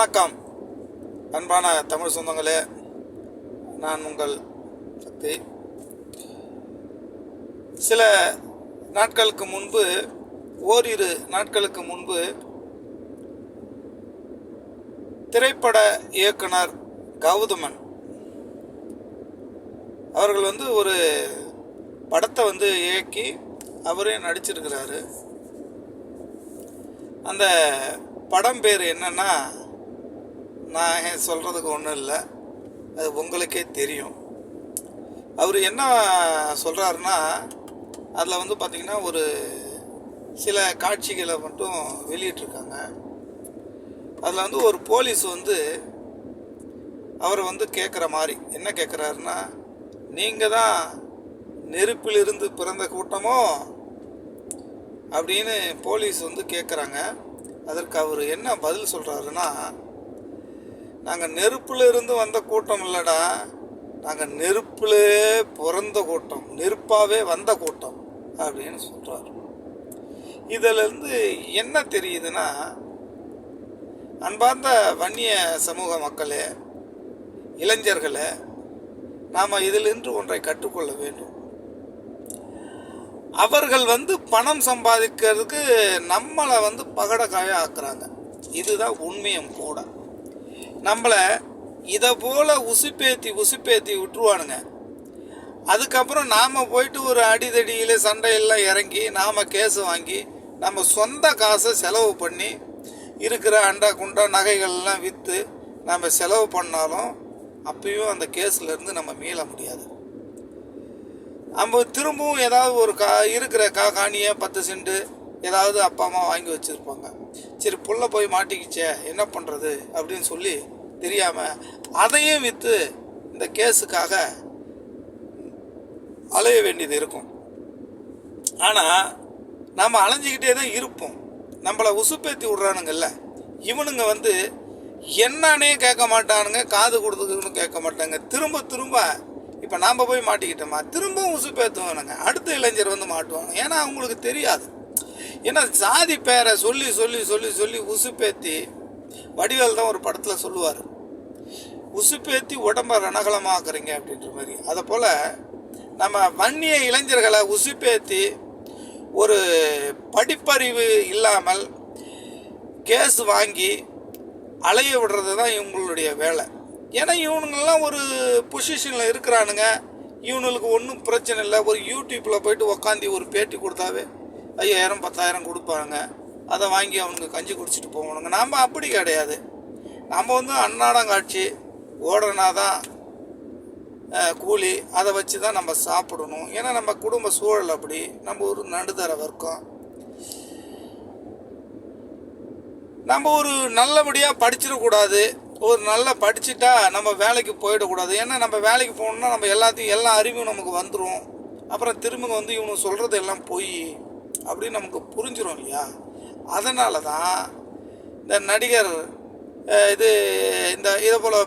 வணக்கம் அன்பான தமிழ் சொந்தங்களே, நான் உங்கள் சக்தி. சில நாட்களுக்கு முன்பு, ஓரிரு நாட்களுக்கு முன்பு திரைப்பட இயக்குனர் கௌதமன் அவர்கள் ஒரு படத்தை இயக்கி அவரே நடிச்சிருக்கிறாரு. அந்த படம் பேர் என்னன்னா, நான் சொல்கிறதுக்கு ஒன்றும் இல்லை, அது உங்களுக்கே தெரியும். அவர் என்ன சொல்கிறாருன்னா, அதில் பார்த்திங்கன்னா ஒரு சில காட்சிகளை மட்டும் வெளியிட்டிருக்காங்க. அதில் ஒரு போலீஸ் அவரை கேட்குற மாதிரி என்ன கேட்குறாருன்னா, நீங்கள் தான் நெருப்பிலிருந்து பிறந்த கூட்டமோ அப்படின்னு போலீஸ் கேட்குறாங்க. அதற்கு அவர் என்ன பதில் சொல்கிறாருன்னா, நாங்கள் நெருப்பில் இருந்து வந்த கூட்டம் இல்லைடா, நாங்கள் நெருப்பிலே பிறந்த கூட்டம், நெருப்பாகவே வந்த கூட்டம் அப்படின்னு சொல்கிறார். இதிலிருந்து என்ன தெரியுதுன்னா, அன்பார்ந்த வன்னிய சமூக மக்களே, இளைஞர்களே, நாம் இதிலிருந்து ஒன்றை கற்றுக்கொள்ள வேண்டும். அவர்கள் பணம் சம்பாதிக்கிறதுக்கு நம்மளை பகடக்காய ஆக்குறாங்க. இதுதான் உண்மையும் கூட. நம்மளை இதை போல் உசுப்பேத்தி விட்டுருவானுங்க. அதுக்கப்புறம் நாம் போயிட்டு ஒரு அடிதடியில் சண்டையெல்லாம் இறங்கி நாம் கேஸ் வாங்கி நம்ம சொந்த காசை செலவு பண்ணி இருக்கிற அண்டா குண்டா நகைகள்லாம் விற்று நம்ம செலவு பண்ணாலும் அப்பயும் அந்த கேஸ்லேருந்து நம்ம மீள முடியாது. நம்ம திரும்பவும் ஏதாவது ஒரு இருக்கிற காணியை 10 சென்ட் ஏதாவது அப்பா அம்மா வாங்கி வச்சுருப்பாங்க. சரி, புள்ள போய் மாட்டிக்கிச்சே என்ன பண்ணுறது அப்படின்னு சொல்லி தெரியாமல் அதையும் விற்று இந்த கேஸுக்காக அலைய வேண்டியது இருக்கும். ஆனால் நம்ம அலைஞ்சிக்கிட்டே தான் இருப்போம். நம்மளை உசுப்பேத்தி விட்றானுங்கல்ல, இவனுங்க என்னன்னே கேட்க மாட்டானுங்க, காது கொடுத்துக்கணும்னு கேட்க மாட்டாங்க. திரும்ப இப்போ நாம் போய் மாட்டிக்கிட்டோமா, திரும்பவும் உசுப்பேற்றுவானுங்க. அடுத்த இளைஞர் மாட்டுவாங்க. ஏன்னா அவங்களுக்கு தெரியாது. ஏன்னா சாதி பேரை சொல்லி உசுப்பேத்தி, வடிவேல் தான் ஒரு படத்தில் சொல்லுவார், உசுப்பேத்தி உடம்பை ரணகலமாக்குறீங்க அப்படின்ற மாதிரி. அதை போல் நம்ம வன்னிய இளைஞர்களை உசுப்பேத்தி ஒரு படிப்பறிவு இல்லாமல் கேஸ் வாங்கி அலைய விடுறது தான் இவங்களுடைய வேலை. ஏன்னா இவனுங்கெல்லாம் ஒரு பொசிஷனில் இருக்கிறானுங்க. இவனுங்களுக்கு ஒன்றும் பிரச்சனை இல்லை. ஒரு யூடியூப்பில் போய்ட்டு உக்காந்தி ஒரு பேட்டி கொடுத்தாவே 5000 10,000 கொடுப்பாங்க. அதை வாங்கி அவனுங்க கஞ்சி குடிச்சிட்டு போவானுங்க. நாம் அப்படி கிடையாது. நம்ம அன்னாடங்காட்சி ஓடனாதான் கூலி, அதை வச்சு தான் நம்ம சாப்பிடணும். ஏன்னா நம்ம குடும்ப சூழல் அப்படி, நம்ம ஒரு நடுத்தர வர்க்கம். நம்ம ஒரு நல்லபடியாக படிச்சிடக்கூடாது. ஒரு நல்லா படிச்சுட்டா நம்ம வேலைக்கு போயிடக்கூடாது. ஏன்னா நம்ம வேலைக்கு போகணுன்னா நம்ம எல்லா அறிவும் நமக்கு வந்துடும். அப்புறம் திரும்ப இவனு சொல்கிறது எல்லாம் பொய் அப்படின்னு நமக்கு புரிஞ்சிடும் இல்லையா. அதனால தான் இந்த நடிகர் இதை போல்